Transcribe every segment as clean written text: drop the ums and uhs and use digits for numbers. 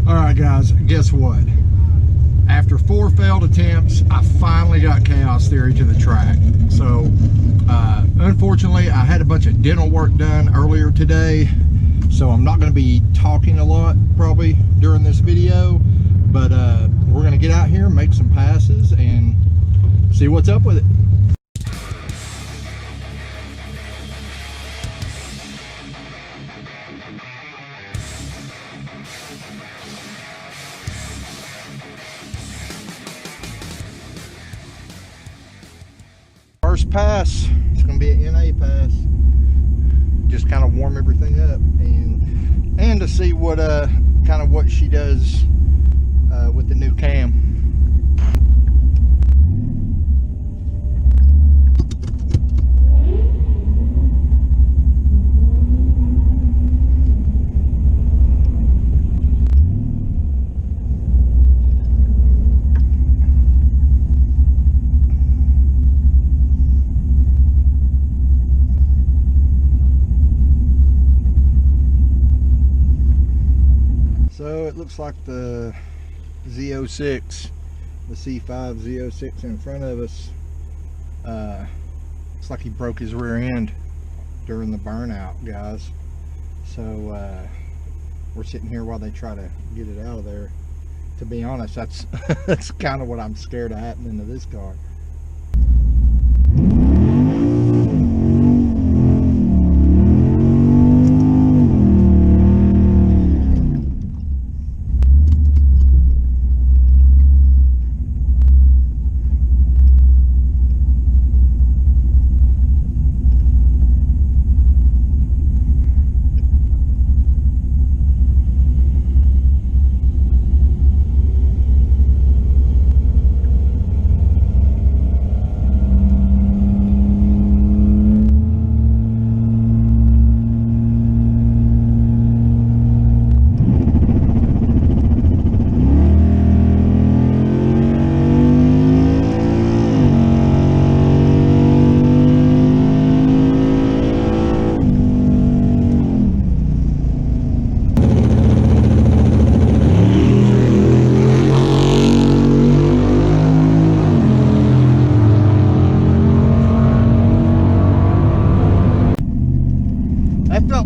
All right, guys, guess what? After 4 failed attempts, I finally got Chaos Theory to the track. So, unfortunately, I had a bunch of dental work done earlier today, so I'm not going to be talking a lot probably during this video, but we're going to get out here, make some passes, and see what's up with it. First pass, it's going to be an NA pass. Just kind of warm everything up and to see what kind of what she does with the new cam. So it looks like the Z06, the C5 Z06 in front of us, looks like he broke his rear end during the burnout, guys. So we're sitting here while they try to get it out of there. To be honest, that's that's kind of what I'm scared of happening to this car.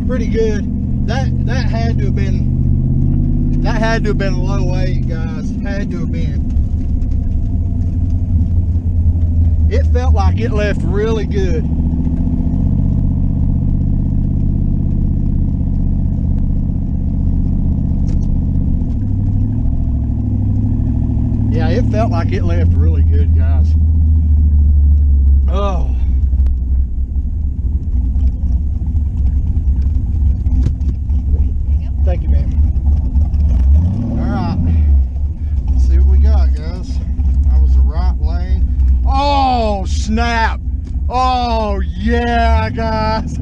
Pretty good. That had to have been low 8, guys. Had to have been. It felt like it left really good. Yeah, it felt like it left really good, guys. Oh. Thank you, man. Alright. Let's see what we got, guys. That was the right lane. Oh, snap! Oh, yeah, guys.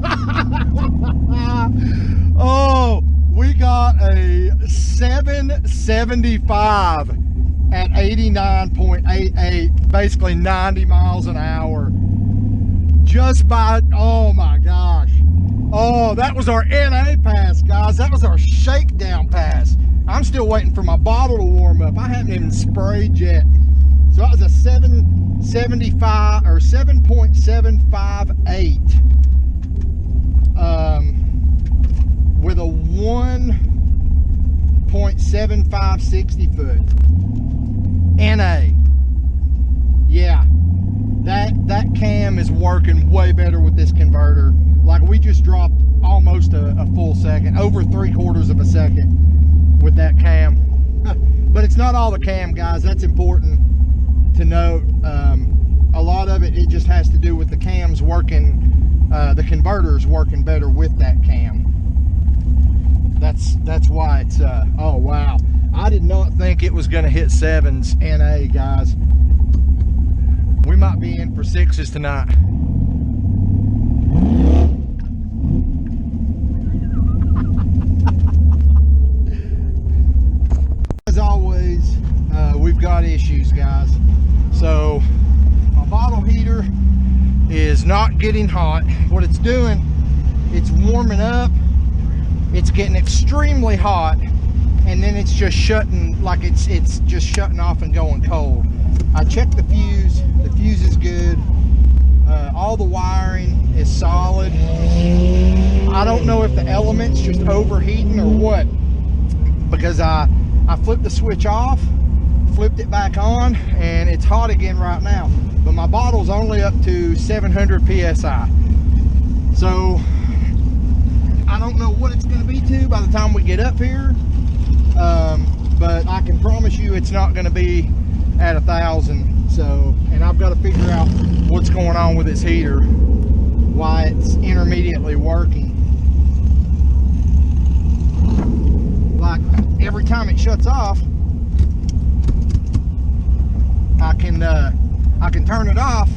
Oh, we got a 775 at 89.88, basically 90 miles an hour. Just by, oh my gosh. Oh, that was our NA pass, guys. That was our shakedown pass. I'm still waiting for my bottle to warm up. I haven't even sprayed yet. So that was a 775 or 7.758 with a 1.75 60 foot NA. Yeah, that cam is working way better with this converter. Like, we just dropped almost a full second, over 3/4 of a second with that cam. But it's not all the cam, guys. That's important to note. A lot of it just has to do with the cams working, the converters working better with that cam. That's why it's oh wow, I did not think it was going to hit 7s NA, guys. We might be in for 6s tonight. As always, we've got issues, guys. So my bottle heater is not getting hot. What it's doing, it's warming up. It's getting extremely hot, and then it's just shutting, like it's just shutting off and going cold. I checked the fuse is good. All the wiring is solid. I don't know if the element's just overheating or what, because I flipped the switch off, flipped it back on, and it's hot again right now. But my bottle's only up to 700 psi. So I don't know what it's going to be to by the time we get up here, but I can promise you it's not going to be at 1,000. So, and I've got to figure out what's going on with this heater, why it's intermediately working. Like every time it shuts off, I can turn it off,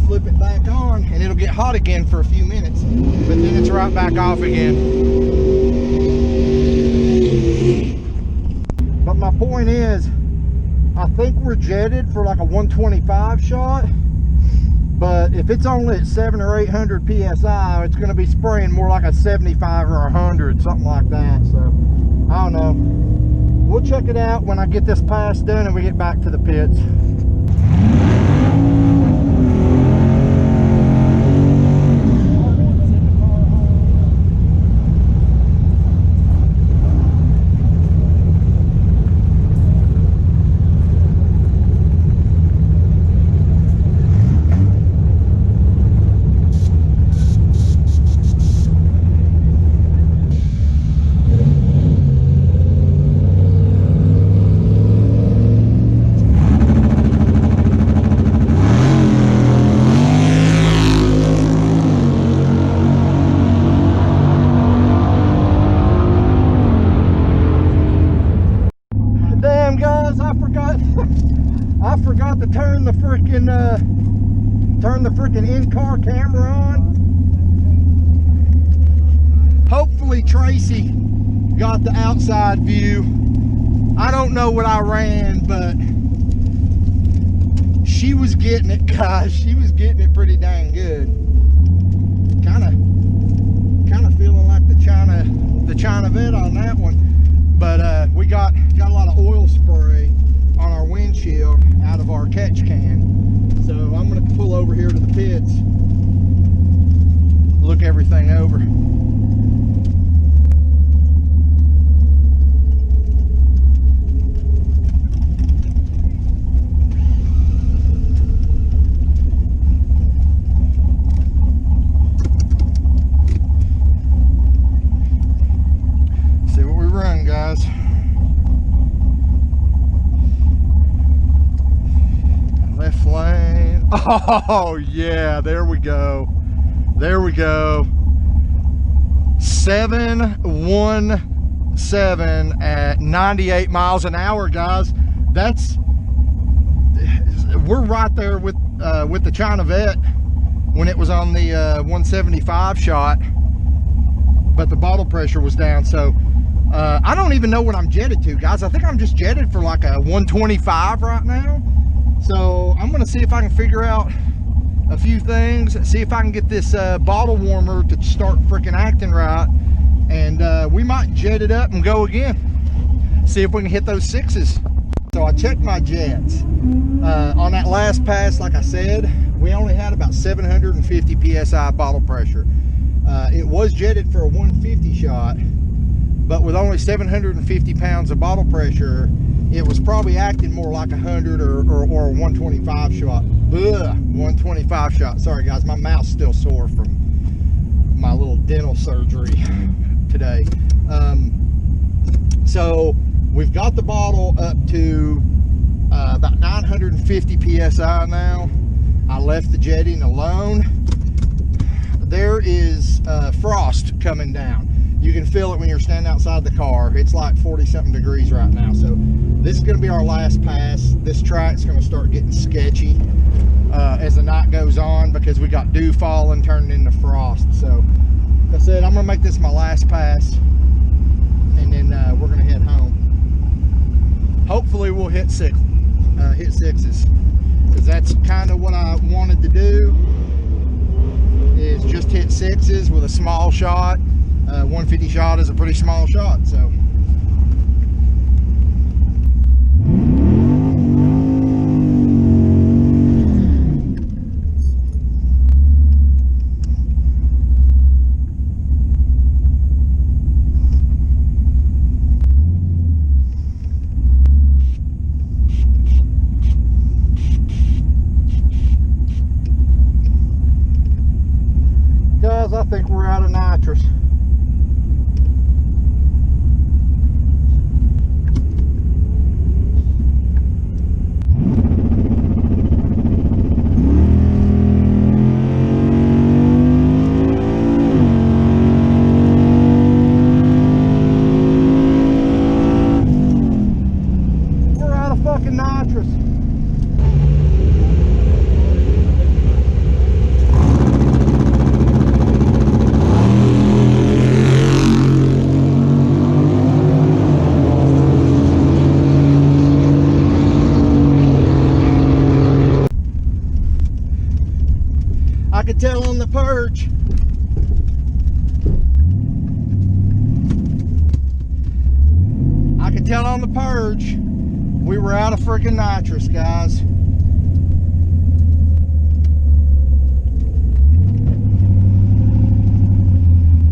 flip it back on, and it'll get hot again for a few minutes, but then it's right back off again. But my point is, I think we're jetted for like a 125 shot, but if it's only at 700 or 800 psi, it's going to be spraying more like a 75 or 100, something like that. So I don't know. We'll check it out when I get this pass done and we get back to the pits. I forgot to turn the freaking in-car camera on. Hopefully Tracy got the outside view. I don't know what I ran, but she was getting it, guys. She was getting it pretty dang good. Kind of feeling like the China vet on that one. But we got a lot of oil spray on our windshield out of our catch can. So I'm going to pull over here to the pits, look everything over. See what we run, guys. Left lane. Oh yeah, there we go. There we go. 717 at 98 miles an hour, guys. We're right there with the China Vet when it was on the 175 shot, but the bottle pressure was down. So I don't even know what I'm jetted to, guys. I think I'm just jetted for like a 125 right now. So I'm going to see if I can figure out a few things, see if I can get this bottle warmer to start freaking acting right, and we might jet it up and go again, see if we can hit those sixes. So I checked my jets. On that last pass, like I said, we only had about 750 psi bottle pressure. It was jetted for a 150 shot, but with only 750 pounds of bottle pressure, it was probably acting more like 100 or a 125 shot. Ugh, 125 shot. Sorry guys, my mouth's still sore from my little dental surgery today. So we've got the bottle up to about 950 psi now. I left the jetting alone. There is frost coming down. You can feel it when you're standing outside the car. It's like 40-something degrees right now. So this is going to be our last pass. This track's going to start getting sketchy as the night goes on, because we got dew falling, turning into frost. So like I said, I'm going to make this my last pass, and then we're going to head home. Hopefully we'll hit sixes, because that's kind of what I wanted to do, is just hit sixes with a small shot. 150 shot is a pretty small shot, so purge. I could tell on the purge we were out of freaking nitrous, guys.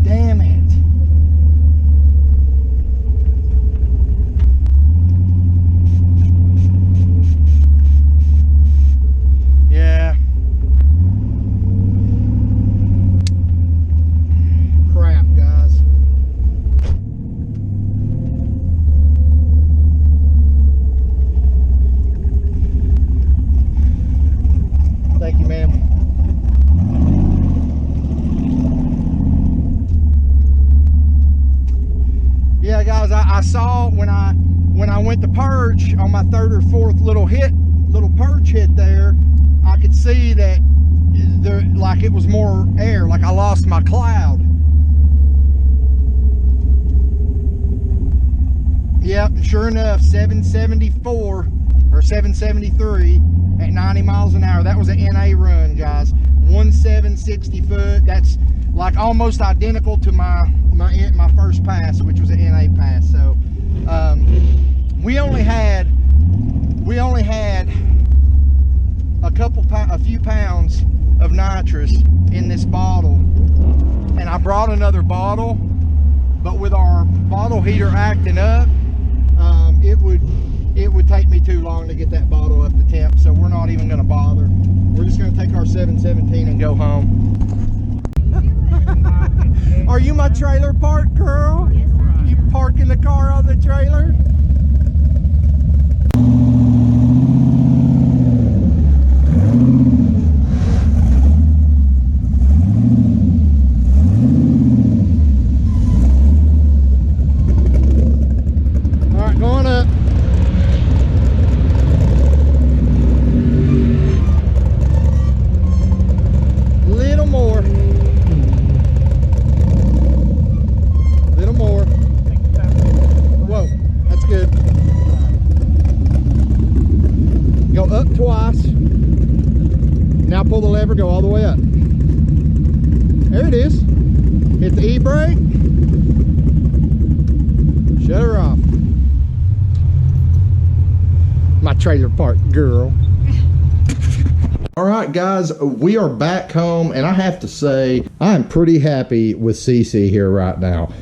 Damn it. Yeah. Crap, guys. Thank you, ma'am. Yeah, guys, I saw when I went to purge on my third or fourth little purge hit there, I could see that there, like, it was more air, like I lost my cloud. Yep, sure enough, 774 or 773 at 90 miles an hour. That was an NA run, guys. 1760 foot. That's like almost identical to my first pass, which was an NA pass. So we only had a few pounds of nitrous in this bottle, and I brought another bottle, but with our bottle heater acting up, it would take me too long to get that bottle up to temp, so we're not even going to bother. We're just going to take our 717 and go home. Are you my trailer park girl? Yes, you parking the car on the trailer? All right, going up. Little more. Little more. Whoa, that's good. Go up twice. Now pull the lever, go all the way up. There it is. Hit the e-brake. Shut her off. My trailer park girl. All right, guys, we are back home, and I have to say, I'm pretty happy with CC here right now.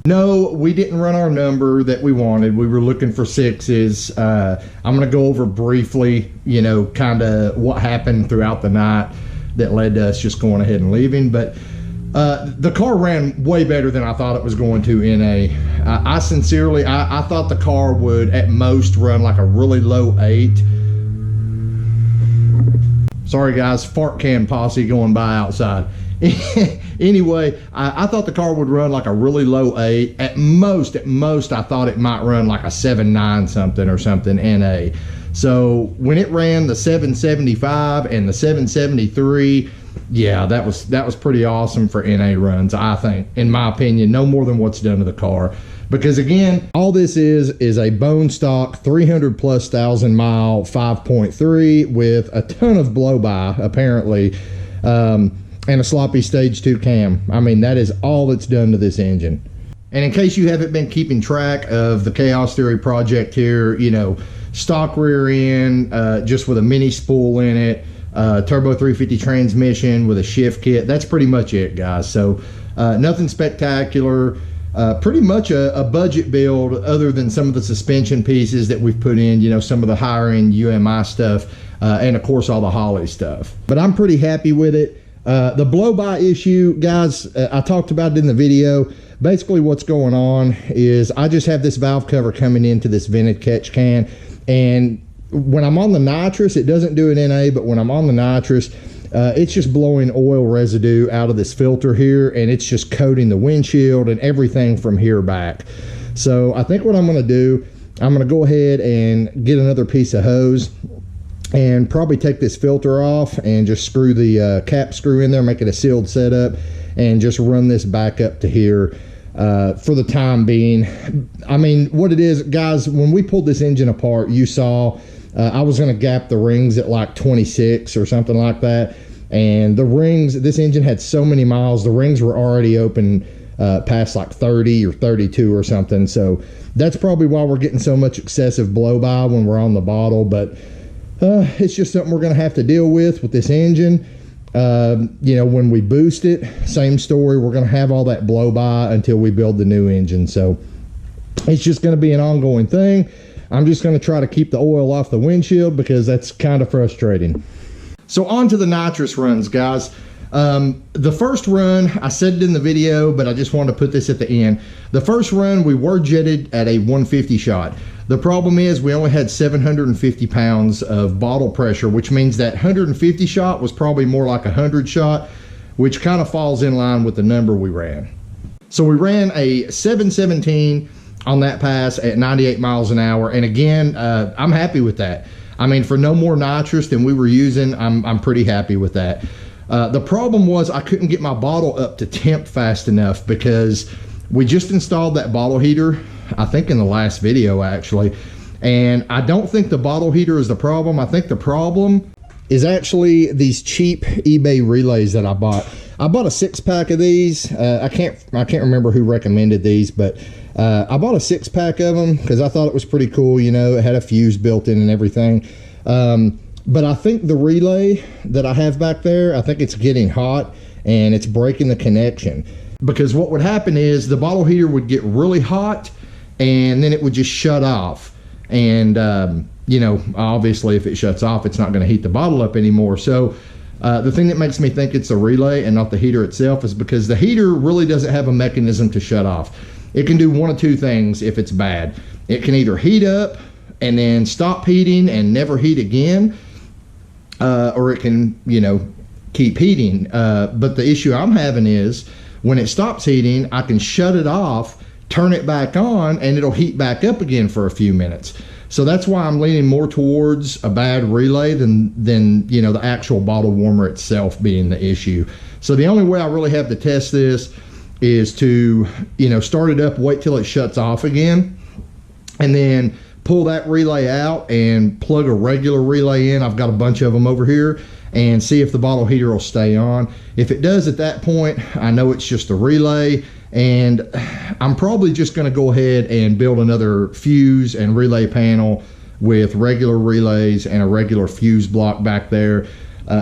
No, we didn't run our number that we wanted. We were looking for 6s. I'm going to go over briefly, you know, kind of what happened throughout the night that led to us just going ahead and leaving. But the car ran way better than I thought it was going to in a... I sincerely, I thought the car would at most run like a really low 8. Sorry, guys, fart can posse going by outside. Anyway, I thought the car would run like a really low 8. At most, I thought it might run like a 7.9 something or something NA. So when it ran the 775 and the 773, yeah, that was pretty awesome for NA runs, I think, in my opinion. No more than what's done to the car. Because again, all this is a bone stock 300 plus thousand mile 5.3 with a ton of blow by apparently, and a sloppy stage 2 cam. I mean, that is all that's done to this engine. And in case you haven't been keeping track of the Chaos Theory project here, you know, stock rear end, just with a mini spool in it, turbo 350 transmission with a shift kit. That's pretty much it, guys. So nothing spectacular. Pretty much a budget build, other than some of the suspension pieces that we've put in, you know, some of the higher end UMI stuff, and of course all the Holley stuff. But I'm pretty happy with it. The blow-by issue, guys, I talked about it in the video. Basically what's going on is I just have this valve cover coming into this vented catch can, and when I'm on the nitrous, it doesn't do an NA, but when I'm on the nitrous, it's just blowing oil residue out of this filter here, and it's just coating the windshield and everything from here back. So I think what I'm going to do, I'm going to go ahead and get another piece of hose and probably take this filter off and just screw the cap screw in there, make it a sealed setup, and just run this back up to here for the time being. I mean, what it is, guys, when we pulled this engine apart, you saw I was going to gap the rings at like 26 or something like that. And the rings, this engine had so many miles, the rings were already open past like 30 or 32 or something. So that's probably why we're getting so much excessive blow by when we're on the bottle. But it's just something we're going to have to deal with this engine. You know, when we boost it, same story. We're going to have all that blow by until we build the new engine. So it's just going to be an ongoing thing. I'm just going to try to keep the oil off the windshield because that's kind of frustrating. So on to the nitrous runs, guys. The first run, I said it in the video, but I just wanted to put this at the end. The first run, we were jetted at a 150 shot. The problem is we only had 750 pounds of bottle pressure, which means that 150 shot was probably more like 100 shot, which kind of falls in line with the number we ran. So we ran a 717 on that pass at 98 miles an hour. And again, I'm happy with that. I mean, for no more nitrous than we were using, I'm pretty happy with that. The problem was I couldn't get my bottle up to temp fast enough because we just installed that bottle heater, I think in the last video actually, and I don't think the bottle heater is the problem. I think the problem is actually these cheap eBay relays that I bought. I bought a 6-pack of these. I can't remember who recommended these, but I bought a 6-pack of them because I thought it was pretty cool. You know, it had a fuse built in and everything. But I think the relay that I have back there, I think it's getting hot and it's breaking the connection. Because what would happen is the bottle heater would get really hot and then it would just shut off. And, you know, obviously if it shuts off, it's not going to heat the bottle up anymore. So the thing that makes me think it's the relay and not the heater itself is because the heater really doesn't have a mechanism to shut off. It can do one of two things if it's bad. It can either heat up and then stop heating and never heat again, or it can, you know, keep heating. But the issue I'm having is when it stops heating, I can shut it off, turn it back on, and it'll heat back up again for a few minutes. So that's why I'm leaning more towards a bad relay than you know, the actual bottle warmer itself being the issue. So the only way I really have to test this is to, you know, start it up, wait till it shuts off again, and then pull that relay out and plug a regular relay in. I've got a bunch of them over here, and see if the bottle heater will stay on. If it does at that point, I know it's just a relay, and I'm probably just going to go ahead and build another fuse and relay panel with regular relays and a regular fuse block back there,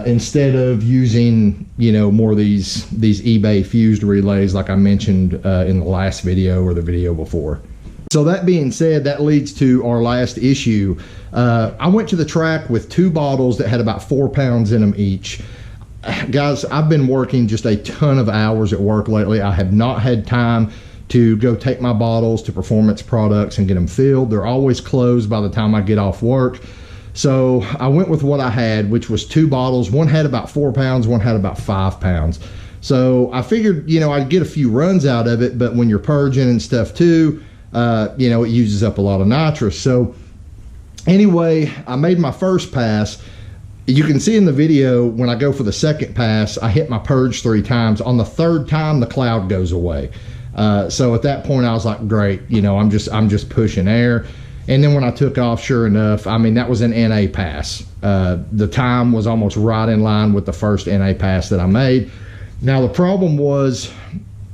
instead of using, you know, more of these eBay fused relays like I mentioned in the last video or the video before. So that being said, that leads to our last issue. I went to the track with 2 bottles that had about 4 pounds in them each. Guys, I've been working just a ton of hours at work lately. I have not had time to go take my bottles to Performance Products and get them filled. They're always closed by the time I get off work. So I went with what I had, which was 2 bottles. One had about 4 pounds, one had about 5 pounds. So I figured, you know, I'd get a few runs out of it, but when you're purging and stuff too, you know, it uses up a lot of nitrous. So anyway, I made my first pass. You can see in the video when I go for the second pass, I hit my purge 3 times. On the 3rd time, the cloud goes away. So at that point, I was like, great, you know, I'm just pushing air. And then when I took off, sure enough, I mean, that was an NA pass. The time was almost right in line with the first NA pass that I made. Now, the problem was,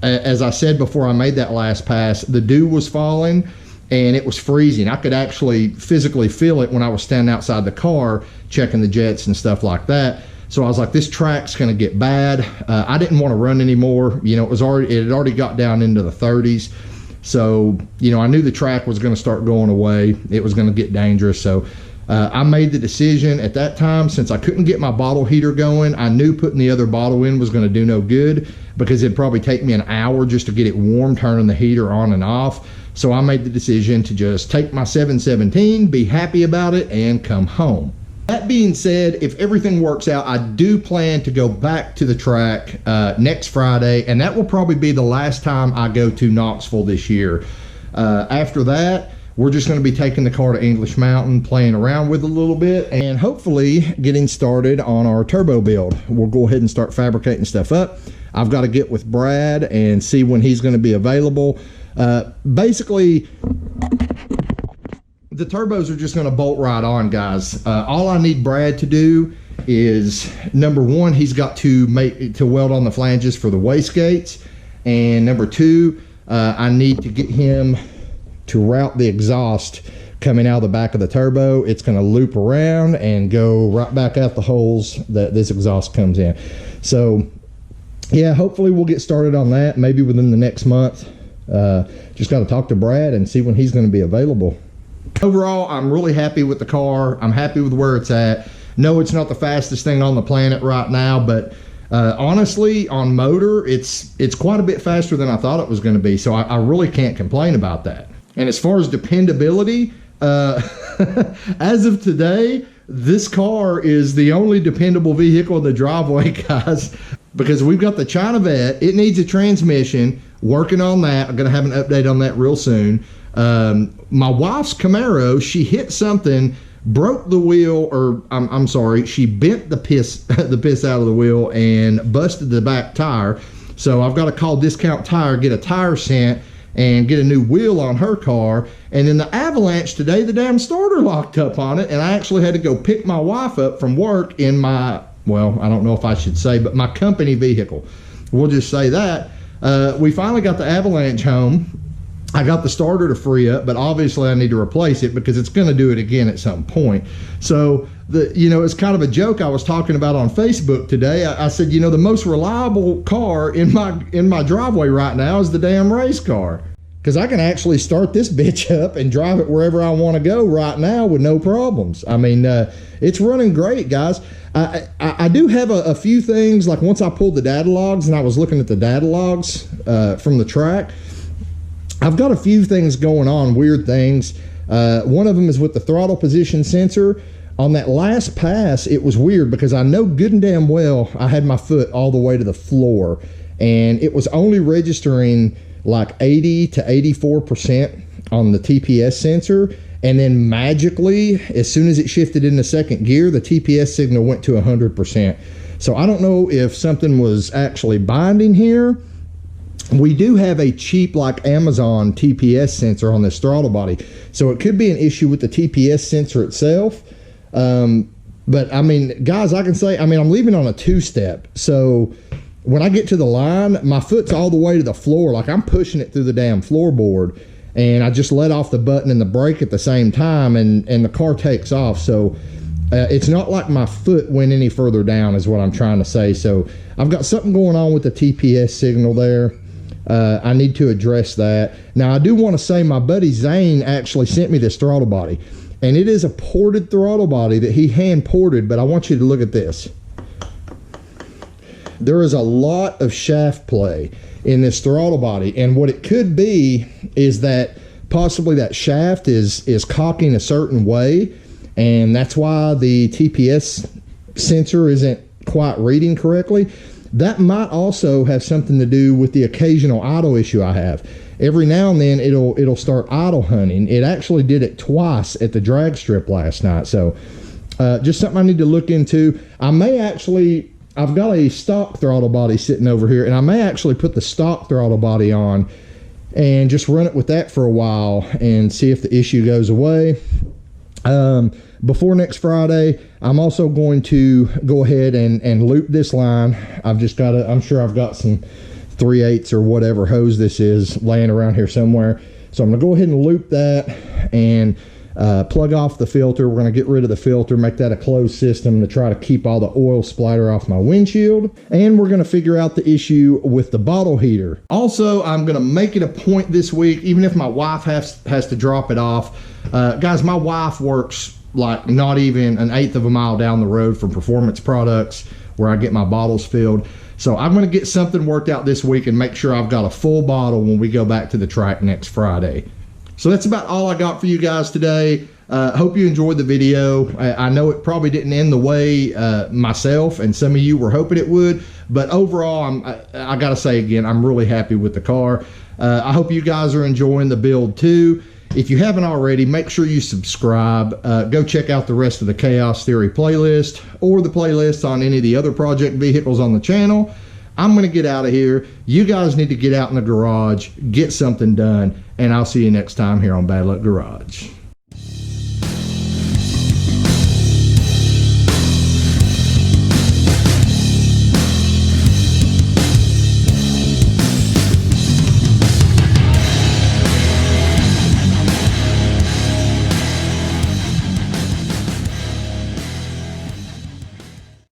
as I said before I made that last pass, the dew was falling and it was freezing. I could actually physically feel it when I was standing outside the car checking the jets and stuff like that. So I was like, this track's going to get bad. I didn't want to run anymore. You know, it had already got down into the 30s. So, you know, I knew the track was going to start going away. It was going to get dangerous. So I made the decision at that time, since I couldn't get my bottle heater going, I knew putting the other bottle in was going to do no good because it'd probably take me an hour just to get it warm, turning the heater on and off. So I made the decision to just take my 717, be happy about it, and come home. That being said, if everything works out, I do plan to go back to the track next Friday, and that will probably be the last time I go to Knoxville this year. After that, we're just going to be taking the car to English Mountain, playing around with it a little bit, and hopefully getting started on our turbo build. We'll go ahead and start fabricating stuff up. I've got to get with Brad and see when he's going to be available. Basically, the turbos are just going to bolt right on, guys. All I need Brad to do is, number one, he's got to weld on the flanges for the wastegates, and number two, I need to get him to route the exhaust coming out of the back of the turbo. It's going to loop around and go right back out the holes that this exhaust comes in. So yeah, hopefully we'll get started on that maybe within the next month. Just got to talk to Brad and see when he's going to be available. Overall, I'm really happy with the car. I'm happy with where it's at. No, it's not the fastest thing on the planet right now, but honestly, on motor, it's quite a bit faster than I thought it was going to be. So I really can't complain about that. And as far as dependability, as of today, this car is the only dependable vehicle in the driveway, guys, because we've got the China Vet. It needs a transmission. Working on that. I'm going to have an update on that real soon. My wife's Camaro, she hit something, broke the wheel, or I'm sorry, she bent the piss out of the wheel and busted the back tire. So I've got to call Discount Tire, get a tire sent, and get a new wheel on her car. And in the avalanche today, the damn starter locked up on it, and I actually had to go pick my wife up from work in my, well, I don't know if I should say, but my company vehicle. We'll just say that. We finally got the avalanche home. I got the starter to free up, but obviously I need to replace it because it's going to do it again at some point. So it's kind of a joke I was talking about on Facebook today. I said, the most reliable car in my driveway right now is the damn race car, because I can actually start this bitch up and drive it wherever I want to go right now with no problems. I mean, it's running great, guys. I do have a few things, like once I pulled the data logs and I was looking at the data logs from the track, I've got a few things going on, weird things. One of them is with the throttle position sensor. On that last pass, it was weird because I know good and damn well I had my foot all the way to the floor, and it was only registering like 80 to 84% on the TPS sensor. And then magically, as soon as it shifted into second gear, the TPS signal went to 100%. So I don't know if something was actually binding here. We do have a cheap, like Amazon TPS sensor on this throttle body, so it could be an issue with the TPS sensor itself. But I mean, guys, I can say, I'm leaving on a two-step, so when I get to the line, my foot's all the way to the floor, like I'm pushing it through the damn floorboard, and I just let off the button and the brake at the same time, and the car takes off. So it's not like my foot went any further down, is what I'm trying to say. So I've got something going on with the TPS signal there. I need to address that. Now, I do want to say my buddy Zane actually sent me this throttle body, and it is a ported throttle body that he hand ported, but I want you to look at this. There is a lot of shaft play in this throttle body, and what it could be is that possibly that shaft is cocking a certain way, and that's why the TPS sensor isn't quite reading correctly. That might also have something to do with the occasional idle issue I have. Every now and then it'll start idle hunting. It actually did it twice at the drag strip last night. So just something I need to look into. I've got a stock throttle body sitting over here, and I may actually put the stock throttle body on and just run it with that for a while and see if the issue goes away. Before next Friday, I'm also going to go ahead and loop this line. I'm sure I've got some 3/8 or whatever hose this is laying around here somewhere. So I'm gonna go ahead and loop that and plug off the filter. We're gonna get rid of the filter, make that a closed system to try to keep all the oil splatter off my windshield. And we're gonna figure out the issue with the bottle heater. Also, I'm gonna make it a point this week, even if my wife has to drop it off. Guys, my wife works like not even an eighth of a mile down the road from Performance Products where I get my bottles filled. So I'm going to get something worked out this week and make sure I've got a full bottle when we go back to the track next Friday. So that's about all I got for you guys today. Hope you enjoyed the video. I know it probably didn't end the way myself and some of you were hoping it would, but overall, I got to say again, I'm really happy with the car. I hope you guys are enjoying the build too. If you haven't already, make sure you subscribe. Go check out the rest of the Chaos Theory playlist or the playlists on any of the other project vehicles on the channel. I'm going to get out of here. You guys need to get out in the garage, get something done, and I'll see you next time here on Bad Luck Garage.